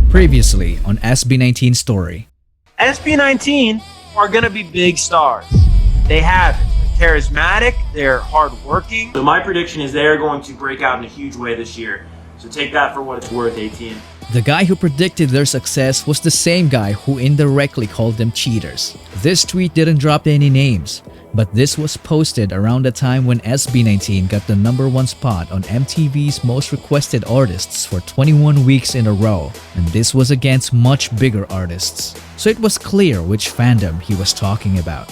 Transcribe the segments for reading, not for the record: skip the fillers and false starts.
Previously on SB19 Story. SB19 are gonna be big stars. They have it. They're charismatic, they're hardworking. So my prediction is they're going to break out in a huge way this year. So take that for what it's worth, Atin. The guy who predicted their success was the same guy who indirectly called them cheaters. This tweet didn't drop any names, but this was posted around the time when SB19 got the #1 spot on MTV's Most Requested Artists for 21 weeks in a row, and this was against much bigger artists. So it was clear which fandom he was talking about.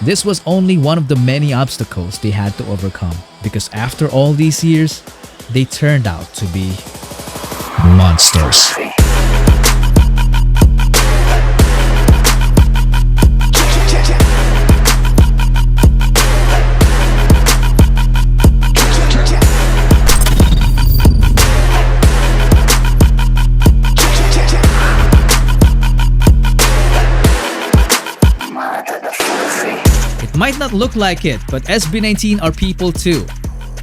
This was only one of the many obstacles they had to overcome, because after all these years, they turned out to be monsters. It might not look like it, but SB19 are people too.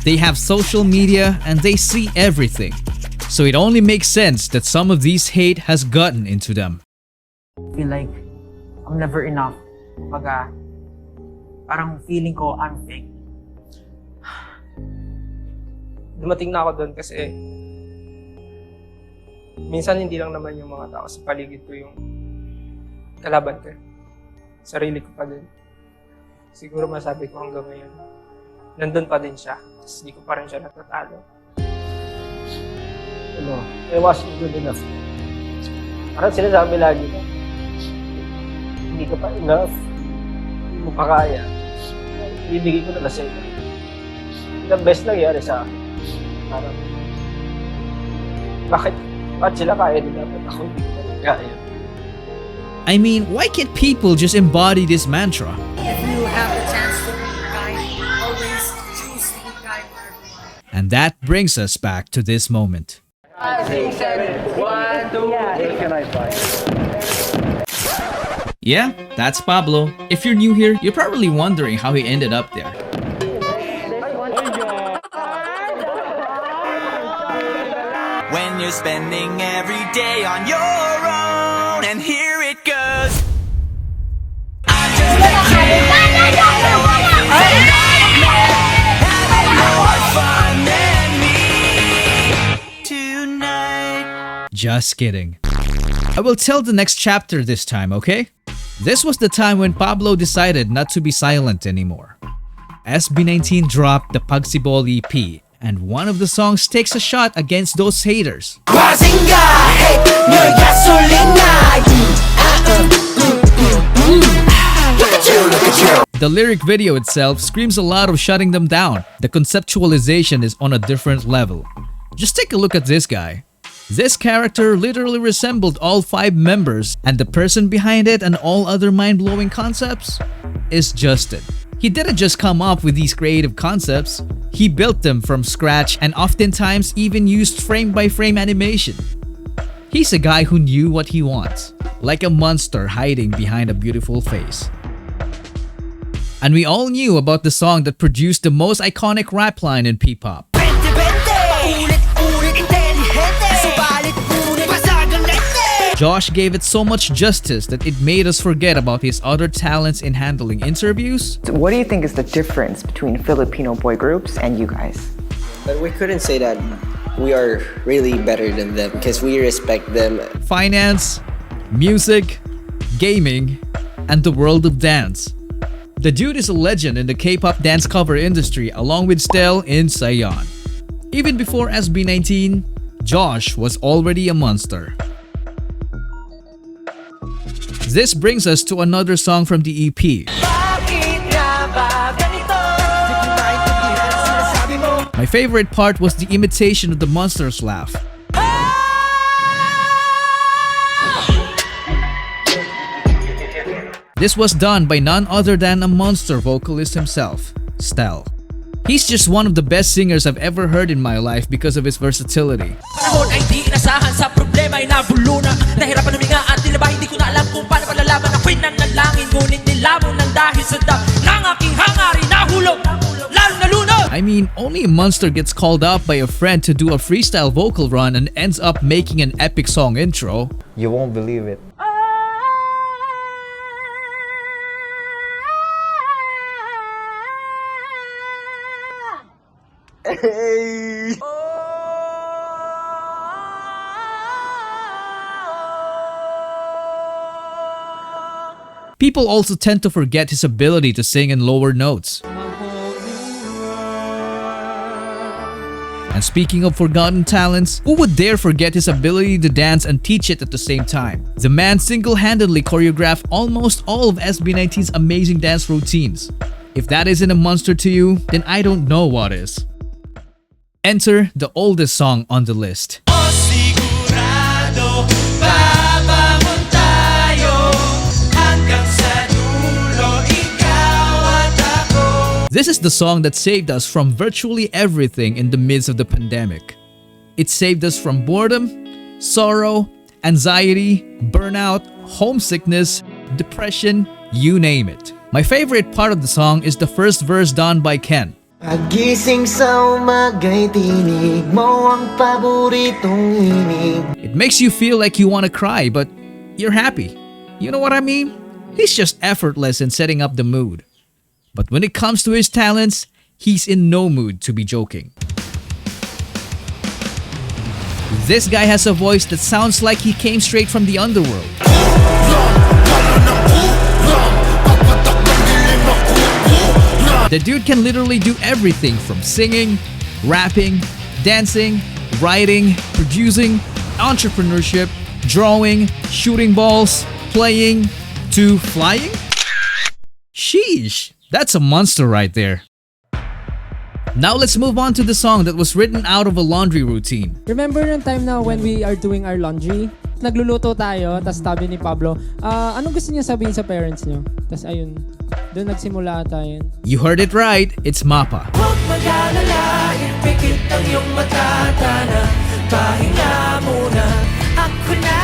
They have social media and they see everything. So it only makes sense that some of these hate has gotten into them. I feel like I'm never enough. Parang feeling ko I'm fake. Dumating na ako doon kasi minsan hindi lang naman yung mga tao sa paligid ko yung kalaban ko. Sarili ko pa din. Siguro masabi ko hanggang ngayon, nandun pa din siya. Tapos hindi ko pa rin siya natatalo. I wasn't good enough. Parang sinasabi lagi na, hindi ka pa enough. Hindi mo pa kaya. Ibibigay ko na lang sa'yo. The best nangyari sa akin. Parang, bakit sila kaya nila? Ba't ako hindi ko pa kaya? I mean, why can't people just embody this mantra? If you have the chance to be kind, always choose to be kind for everyone. And that brings us back to this moment. 5, 6, 7, 1, 2, where can I find? Yeah, that's Pablo. If you're new here, you're probably wondering how he ended up there. When you're spending every day on your own, and here it goes. I'm just having more fun than me tonight. Just kidding. I will tell the next chapter this time, okay? This was the time when Pablo decided not to be silent anymore. SB19 dropped the Pagsibol EP, and one of the songs takes a shot against those haters. The lyric video itself screams a lot of shutting them down. The conceptualization is on a different level. Just take a look at this guy. This character literally resembled all 5 members, and the person behind it and all other mind-blowing concepts is Justin. He didn't just come up with these creative concepts, he built them from scratch and oftentimes even used frame-by-frame animation. He's a guy who knew what he wants, like a monster hiding behind a beautiful face. And we all knew about the song that produced the most iconic rap line in P-pop. Josh gave it so much justice that it made us forget about his other talents in handling interviews. What do you think is the difference between Filipino boy groups and you guys? But we couldn't say that we are really better than them because we respect them. Finance, music, gaming, and the world of dance. The dude is a legend in the K-pop dance cover industry along with Stell in Saigon. Even before SB19, Josh was already a monster. This brings us to another song from the EP. My favorite part was the imitation of the monster's laugh. This was done by none other than a monster vocalist himself, Stell. He's just one of the best singers I've ever heard in my life because of his versatility. I mean, mean, only a monster gets called up by a friend to do a freestyle vocal run and ends up making an epic song intro. You won't believe it. Hey! People also tend to forget his ability to sing in lower notes. And speaking of forgotten talents, who would dare forget his ability to dance and teach it at the same time? The man single-handedly choreographed almost all of SB19's amazing dance routines. If that isn't a monster to you, then I don't know what is. Enter the oldest song on the list. This is the song that saved us from virtually everything in the midst of the pandemic. It saved us from boredom, sorrow, anxiety, burnout, homesickness, depression, you name it. My favorite part of the song is the first verse done by Ken. Pagising sa umaga'y tinig mo ang paboritong inig. It makes you feel like you want to cry, but you're happy. You know what I mean? He's just effortless in setting up the mood. But when it comes to his talents, he's in no mood to be joking. This guy has a voice that sounds like he came straight from the underworld. The dude can literally do everything from singing, rapping, dancing, writing, producing, entrepreneurship, drawing, shooting balls, playing, to flying? Sheesh, that's a monster right there. Now let's move on to the song that was written out of a laundry routine. Remember yung time na when we are doing our laundry? Nagluluto tayo, tas sabi ni Pablo, anong gusto niya sabihin sa parents niyo? Tas ayun, doon nagsimula tayo. You heard it right, it's Mapa. Huwag mag-alala, ipikit ang iyong mata, tana, pahinga muna, ako na.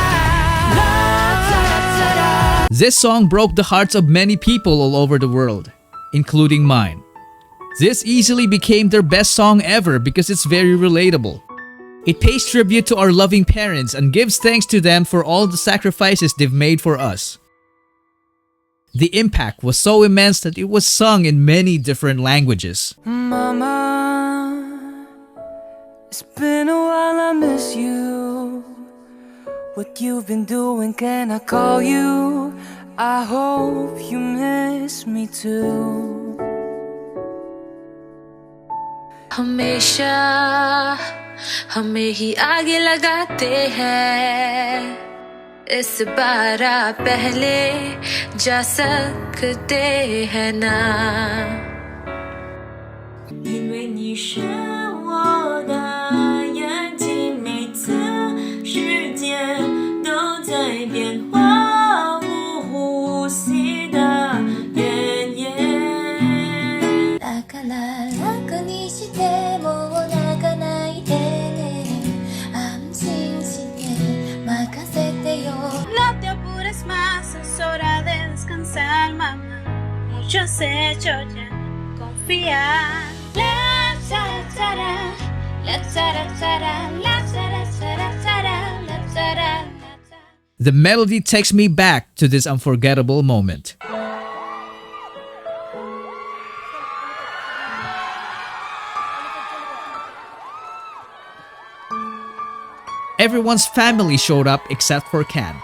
This song broke the hearts of many people all over the world, including mine. This easily became their best song ever because it's very relatable. It pays tribute to our loving parents and gives thanks to them for all the sacrifices they've made for us. The impact was so immense that it was sung in many different languages. Mama, it's been a while, I miss you. What you've been doing, can I call you? I hope you miss me too. हमेशा हमें ही आगे लगाते हैं, इस बार पहले जा सकते हैं ना. 因为你是我的眼睛，每次世界都在变化，无呼吸的原野。だから楽にしても泣かないでね、安心して任せてよ。No te apures más, es hora de descansar, mamá. Mucho has hecho ya, confía. La cha-cha-ra, la cha-ra-cha-ra, la cha-ra-cha-ra-cha-ra, la cha-ra. The melody takes me back to this unforgettable moment. Everyone's family showed up except for Can.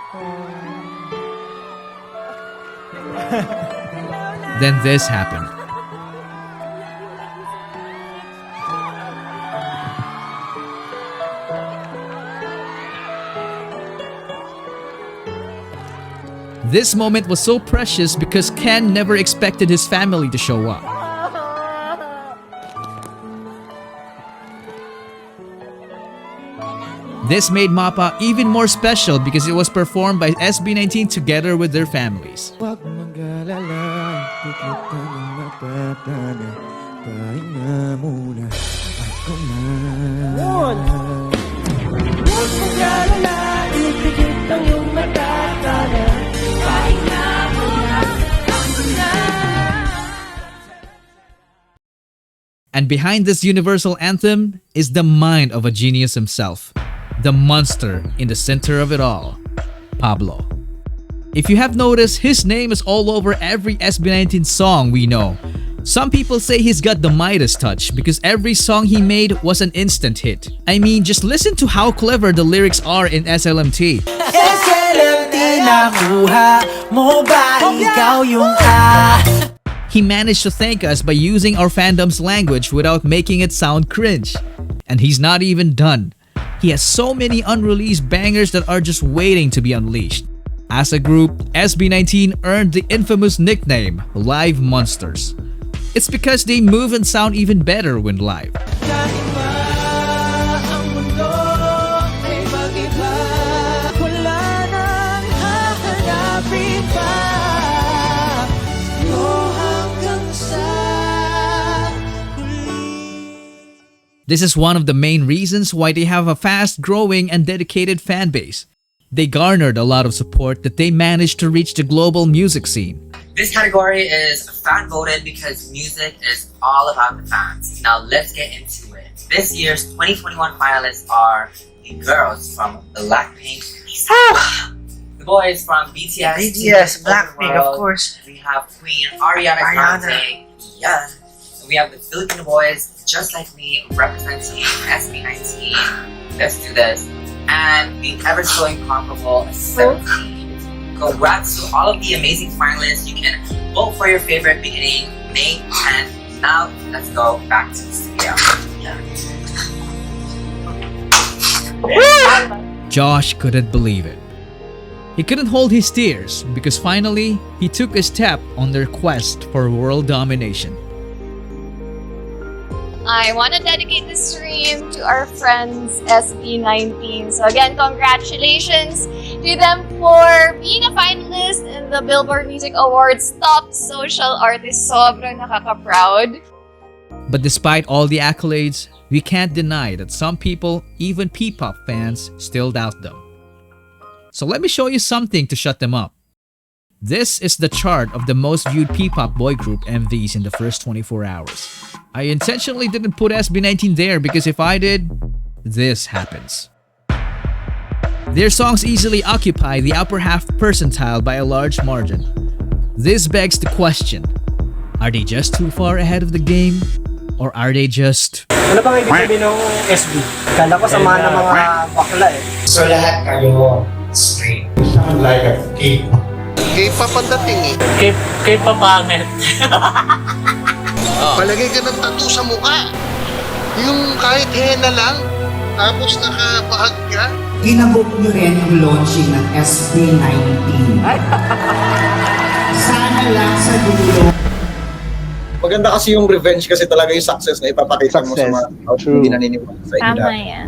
Then this happened. This moment was so precious because Ken never expected his family to show up. This made Mapa even more special because it was performed by SB19 together with their families. Huwag mag-alala, ipikit ang iyong mata, tana, pahinga muna, ako na. Huwag mag-alala, ipikit ang iyong mata, tana, pahinga muna, ako na. And behind this universal anthem is the mind of a genius himself, the monster in the center of it all, Pablo. If you have noticed, his name is all over every SB19 song we know. Some people say he's got the Midas touch because every song he made was an instant hit. I mean, just listen to how clever the lyrics are in SLMT. He managed to thank us by using our fandom's language without making it sound cringe. And he's not even done. He has so many unreleased bangers that are just waiting to be unleashed. As a group, SB19 earned the infamous nickname Live Monsters. It's because they move and sound even better when live. This is one of the main reasons why they have a fast-growing and dedicated fan base. They garnered a lot of support that they managed to reach the global music scene. This category is fan voted because music is all about the fans. Now let's get into it. This year's 2021 finalists are the girls from Blackpink, the boys from BTS, Blackpink, of course. We have Queen Ariana Grande, yeah. We have the Filipino boys, just like me, representing SB19. Let's do this. And the ever so incomparable 17. Congrats to all of the amazing finalists. You can vote for your favorite beginning May 10th. Now, let's go back to the studio. Josh couldn't believe it. He couldn't hold his tears because finally, he took a step on their quest for world domination. I want to dedicate this stream to our friends SB19. So again, congratulations to them for being a finalist in the Billboard Music Awards Top Social Artist. Sobrang nakaka-proud. But despite all the accolades, we can't deny that some people, even P-pop fans, still doubt them. So let me show you something to shut them up. This is the chart of the most viewed P-pop boy group MVs in the first 24 hours. I intentionally didn't put SB19 there because if I did, this happens. Their songs easily occupy the upper half percentile by a large margin. This begs the question, are they just too far ahead of the game? Or are they just... Ano bang ibig sabihin ng SB? Kala ko sama ng mga bakla eh. So lahat kayo straight. Sound like a cake. K-pop ang dating eh. K-pop pangit. Palagay ka ng tattoo sa mukha. Yung kahit henna lang, tapos nakabahag ka. Ginabok nyo rin yung launching ng SB19. Sana lang sa dulo. Maganda kasi yung revenge kasi talaga yung success na ipapakita mo sa mga hindi naniniwala sa inyo. Tama yan.